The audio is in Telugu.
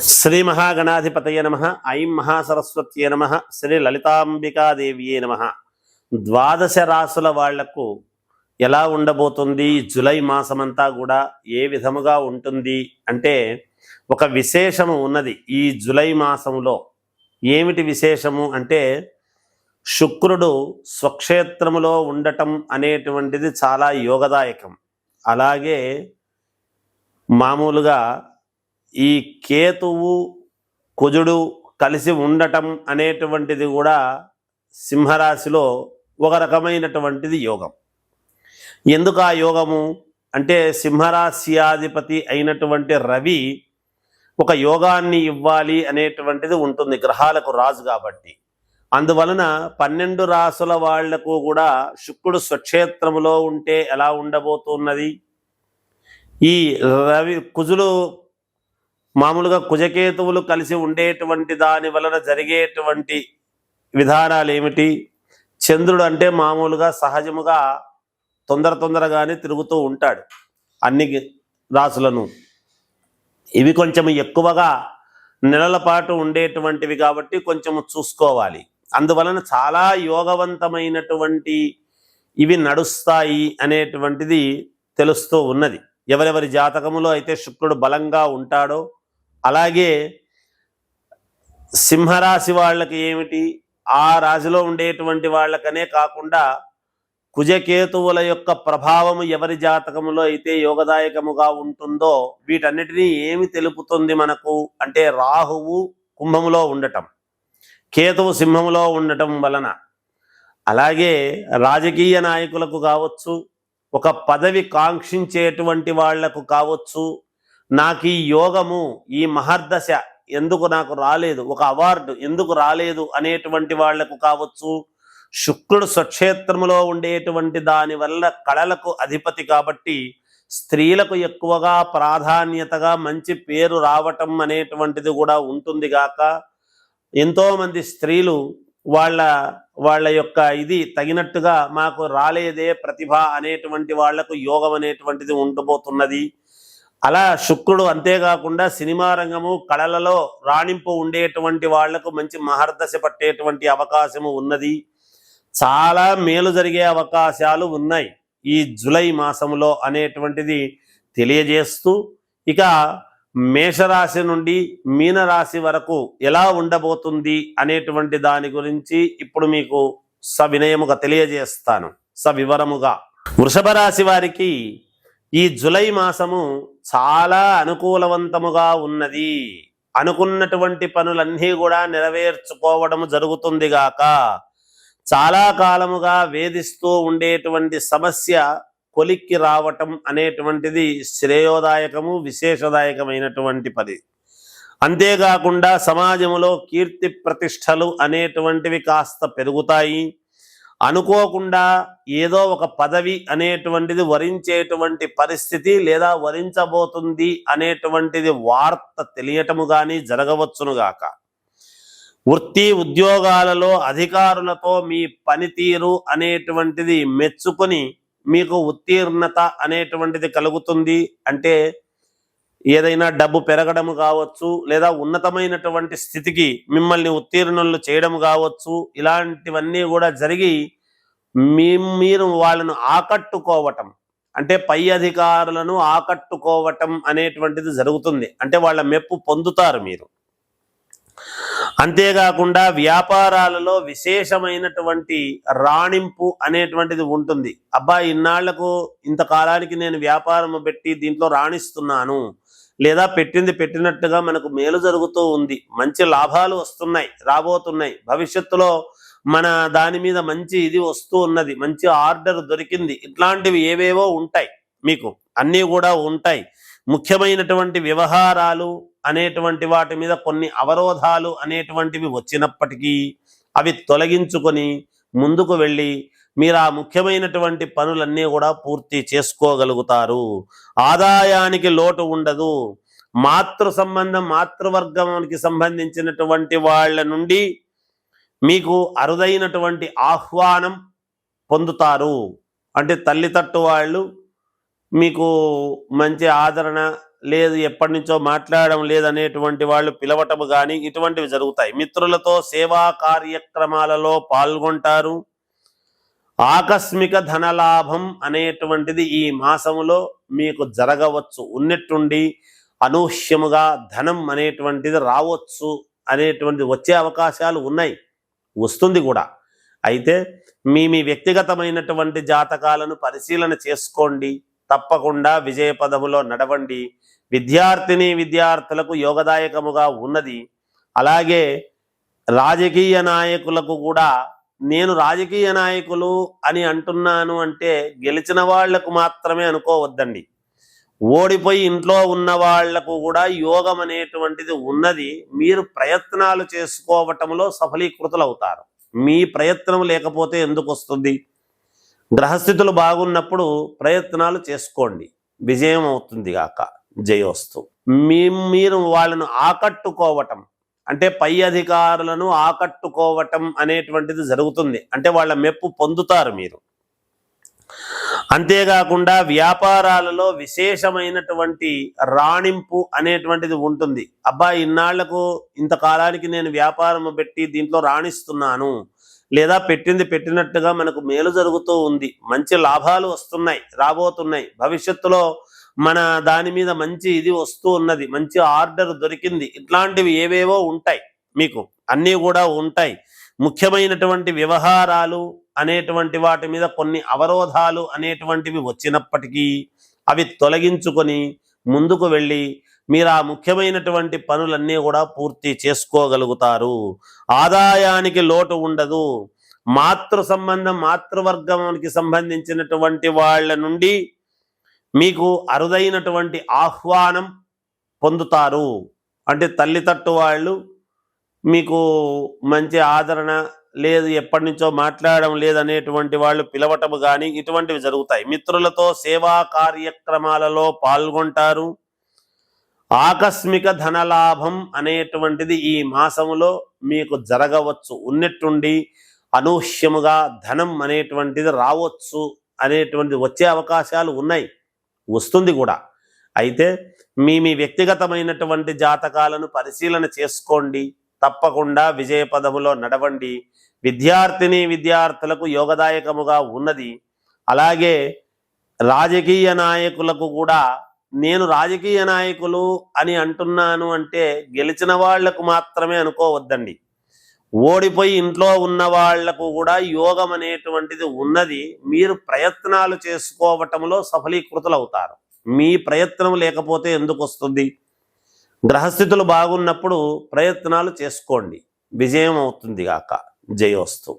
శ్రీ మహాగణాధిపతయ నమః. ఐం మహాసరస్వత్యే నమః. శ్రీ లలితాంబికాదేవియే నమః. ద్వాదశ రాసుల వాళ్లకు ఎలా ఉండబోతుంది జూలై మాసమంతా కూడా ఏ విధముగా ఉంటుంది అంటే ఒక విశేషము ఉన్నది ఈ జూలై మాసంలో. ఏమిటి విశేషము అంటే శుక్రుడు స్వక్షేత్రములో ఉండటం అనేటువంటిది చాలా యోగదాయకం. అలాగే మామూలుగా ఈ కేతువు కుజుడు కలిసి ఉండటం అనేటువంటిది కూడా సింహరాశిలో ఒక రకమైనటువంటిది యోగం. ఎందుకు ఆ యోగము అంటే సింహరాశ్యాధిపతి అయినటువంటి రవి ఒక యోగాన్ని ఇవ్వాలి అనేటువంటిది ఉంటుంది, గ్రహాలకు రాజు కాబట్టి. అందువలన 12 రాసుల వాళ్లకు కూడా శుక్రుడు స్వక్షేత్రములో ఉంటే ఎలా ఉండబోతున్నది, ఈ రవి కుజులు మామూలుగా కుజకేతువులు కలిసి ఉండేటువంటి దాని వలన జరిగేటువంటి విధానాలు ఏమిటి, చంద్రుడు అంటే మామూలుగా సహజముగా తొందరగానే తిరుగుతూ ఉంటాడు అన్ని రాసులను. ఇవి కొంచెం ఎక్కువగా నెలల పాటు ఉండేటువంటివి కాబట్టి కొంచెం చూసుకోవాలి. అందువలన చాలా యోగవంతమైనటువంటి ఇవి నడుస్తాయి అనేటువంటిది తెలుస్తూ ఉన్నది. ఎవరెవరి జాతకములో అయితే శుక్రుడు బలంగా ఉంటాడో, అలాగే సింహరాశి వాళ్ళకి ఏమిటి, ఆ రాశిలో ఉండేటువంటి వాళ్ళకనే కాకుండా కుజకేతువుల యొక్క ప్రభావము ఎవరి జాతకములో అయితే యోగదాయకముగా ఉంటుందో వీటన్నిటినీ ఏమి తెలుపుతుంది మనకు అంటే రాహువు కుంభములో ఉండటం, కేతువు సింహములో ఉండటం వలన. అలాగే రాజకీయ నాయకులకు కావచ్చు, ఒక పదవి కాంక్షించేటువంటి వాళ్లకు కావచ్చు, నాకు ఈ యోగము ఈ మహర్దశ ఎందుకు నాకు రాలేదు, ఒక అవార్డు ఎందుకు రాలేదు అనేటువంటి వాళ్లకు కావచ్చు, శుక్రుడు స్వక్షేత్రములో ఉండేటువంటి దాని వల్ల కళలకు అధిపతి కాబట్టి స్త్రీలకు ఎక్కువగా ప్రాధాన్యతగా మంచి పేరు రావటం అనేటువంటిది కూడా ఉంటుంది గాక, ఎంతోమంది స్త్రీలు వాళ్ళ యొక్క ఇది తగినట్టుగా మాకు రాలేదే ప్రతిభ అనేటువంటి వాళ్లకు యోగం అనేటువంటిది ఉండబోతున్నది. అలా శుక్రుడు అంతేకాకుండా సినిమా రంగము కళలలో రాణింపు ఉండేటువంటి వాళ్లకు మంచి మహర్దశ పట్టేటువంటి అవకాశము ఉన్నది. చాలా మేలు జరిగే అవకాశాలు ఉన్నాయి ఈ జూలై మాసంలో అనేటువంటిది తెలియజేస్తూ, ఇక మేషరాశి నుండి మీనరాశి వరకు ఎలా ఉండబోతుంది అనేటువంటి దాని గురించి ఇప్పుడు మీకు సవినయముగా తెలియజేస్తాను, సవివరముగా. వృషభ రాశి వారికి ఈ జూలై మాసము చాలా అనుకూలవంతముగా ఉన్నది. అనుకున్నటువంటి పనులన్నీ కూడా నెరవేర్చుకోవడం జరుగుతుంది గాక, చాలా కాలముగా వేధిస్తూ ఉండేటువంటి సమస్య కొలిక్కి రావటం అనేటువంటిది శ్రేయోదాయకము, విశేషదాయకమైనటువంటి పని. అంతేకాకుండా సమాజంలో కీర్తి ప్రతిష్టలు అనేటువంటివి కాస్త పెరుగుతాయి. అనుకోకుండా ఏదో ఒక పదవి అనేటువంటిది వరించేటువంటి పరిస్థితి లేదా వరించబోతుంది అనేటువంటిది వార్త తెలియటము కానీ జరగవచ్చునుగాక. వృత్తి ఉద్యోగాలలో అధికారులతో మీ పనితీరు అనేటువంటిది మెచ్చుకొని మీకు ఉత్తీర్ణత అనేటువంటిది కలుగుతుంది. అంటే ఏదైనా డబ్బు పెరగడం కావచ్చు, లేదా ఉన్నతమైనటువంటి స్థితికి మిమ్మల్ని ఉత్తీర్ణులు చేయడం కావచ్చు, ఇలాంటివన్నీ కూడా జరిగి మీరు వాళ్ళను ఆకట్టుకోవటం అంటే పై అధికారులను ఆకట్టుకోవటం అనేటువంటిది జరుగుతుంది. అంటే వాళ్ళ మెప్పు పొందుతారు మీరు. అంతేకాకుండా వ్యాపారాలలో విశేషమైనటువంటి రాణింపు అనేటువంటిది ఉంటుంది. అబ్బా, ఇన్నాళ్లకు ఇంతకాలానికి నేను వ్యాపారం పెట్టి దీంట్లో రాణిస్తున్నాను, లేదా పెట్టింది పెట్టినట్టుగా మనకు మేలు జరుగుతూ ఉంది, మంచి లాభాలు వస్తున్నాయి, రాబోతున్నాయి, భవిష్యత్తులో మన దాని మీద మంచి ఇది వస్తూ ఉన్నది, మంచి ఆర్డర్ దొరికింది, ఇట్లాంటివి ఏవేవో ఉంటాయి, మీకు అన్నీ కూడా ఉంటాయి. ముఖ్యమైనటువంటి వ్యవహారాలు అనేటువంటి వాటి మీద కొన్ని అవరోధాలు అనేటువంటివి వచ్చినప్పటికీ అవి తొలగించుకొని ముందుకు వెళ్ళి మీరు ఆ ముఖ్యమైనటువంటి పనులన్నీ కూడా పూర్తి చేసుకోగలుగుతారు. ఆదాయానికి లోటు ఉండదు. మాతృ సంబంధం, మాతృవర్గానికి సంబంధించినటువంటి వాళ్ళ నుండి మీకు అరుదైనటువంటి ఆహ్వానం పొందుతారు. అంటే తల్లి తట్టు వాళ్ళు మీకు మంచి ఆదరణ లేదు ఎప్పటి నుంచో మాట్లాడడం లేదనేటువంటి వాళ్ళు పిలవటము కానీ ఇటువంటివి జరుగుతాయి. మిత్రులతో సేవా కార్యక్రమాలలో పాల్గొంటారు. ఆకస్మిక ధనలాభం అనేటువంటిది ఈ మాసములో మీకు జరగవచ్చు. ఉన్నట్టుండి అనూహ్యముగా ధనం అనేటువంటిది రావచ్చు, అనేటువంటిది వచ్చే అవకాశాలు ఉన్నాయి, వస్తుంది కూడా. అయితే మీ వ్యక్తిగతమైనటువంటి జాతకాలను పరిశీలన చేసుకోండి. తప్పకుండా విజయ పదములో నడవండి. విద్యార్థులకు యోగదాయకముగా ఉన్నది. అలాగే రాజకీయ నాయకులకు కూడా, నేను రాజకీయ నాయకులు అని అంటున్నాను అంటే గెలిచిన వాళ్లకు మాత్రమే అనుకోవద్దండి. ఓడిపోయి ఇంట్లో ఉన్న వాళ్లకు కూడా యోగం అనేటువంటిది ఉన్నది. మీరు ప్రయత్నాలు చేసుకోవటంలో సఫలీకృతులు అవుతారు. మీ ప్రయత్నం లేకపోతే ఎందుకు వస్తుంది? గ్రహస్థితులు బాగున్నప్పుడు ప్రయత్నాలు చేసుకోండి, విజయం అవుతుంది గాక. జయోస్తు. మీరు వాళ్ళను ఆకట్టుకోవటం అంటే పై అధికారులను ఆకట్టుకోవటం అనేటువంటిది జరుగుతుంది. అంటే వాళ్ళ మెప్పు పొందుతారు మీరు. అంతేకాకుండా వ్యాపారాలలో విశేషమైనటువంటి రాణింపు అనేటువంటిది ఉంటుంది. అబ్బా, ఇన్నాళ్లకు ఇంతకాలానికి నేను వ్యాపారం పెట్టి దీంట్లో రాణిస్తున్నాను, లేదా పెట్టింది పెట్టినట్టుగా మనకు మేలు జరుగుతూ ఉంది, మంచి లాభాలు వస్తున్నాయి, రాబోతున్నాయి, భవిష్యత్తులో మన దాని మీద మంచి ఇది వస్తూ ఉన్నది, మంచి ఆర్డర్ దొరికింది, ఇట్లాంటివి ఏవేవో ఉంటాయి, మీకు అన్నీ కూడా ఉంటాయి. ముఖ్యమైనటువంటి వ్యవహారాలు అనేటువంటి వాటి మీద కొన్ని అవరోధాలు అనేటువంటివి వచ్చినప్పటికీ అవి తొలగించుకొని ముందుకు వెళ్ళి మీరు ఆ ముఖ్యమైనటువంటి పనులన్నీ కూడా పూర్తి చేసుకోగలుగుతారు. ఆదాయానికి లోటు ఉండదు. మాతృవర్గానికి సంబంధించినటువంటి వాళ్ళ నుండి మీకు అరుదైనటువంటి ఆహ్వానం పొందుతారు. అంటే తల్లి తట్టు వాళ్ళు మీకు మంచి ఆదరణ, లేదు ఎప్పటి నుంచో మాట్లాడడం లేదనేటువంటి వాళ్ళు పిలవటము కానీ ఇటువంటివి జరుగుతాయి. మిత్రులతో సేవా కార్యక్రమాలలో పాల్గొంటారు. ఆకస్మిక ధనలాభం అనేటువంటిది ఈ మాసములో మీకు జరగవచ్చు. ఉన్నట్టుండి అనూహ్యముగా ధనం అనేటువంటిది రావచ్చు, అనేటువంటిది వచ్చే అవకాశాలు ఉన్నాయి, వస్తుంది కూడా. అయితే మీ వ్యక్తిగతమైనటువంటి జాతకాలను పరిశీలన చేసుకోండి. తప్పకుండా విజయ పదములో నడవండి. విద్యార్థులకు యోగదాయకముగా ఉన్నది. అలాగే రాజకీయ నాయకులకు కూడా, నేను రాజకీయ నాయకులు అని అంటున్నాను అంటే గెలిచిన వాళ్లకు మాత్రమే అనుకోవద్దండి. ఓడిపోయి ఇంట్లో ఉన్న వాళ్లకు కూడా యోగం అనేటువంటిది ఉన్నది. మీరు ప్రయత్నాలు చేసుకోవటంలో సఫలీకృతులు అవుతారు. మీ ప్రయత్నం లేకపోతే ఎందుకు వస్తుంది? గ్రహస్థితులు బాగున్నప్పుడు ప్రయత్నాలు చేసుకోండి, విజయం అవుతుంది గాక. జయోస్తు.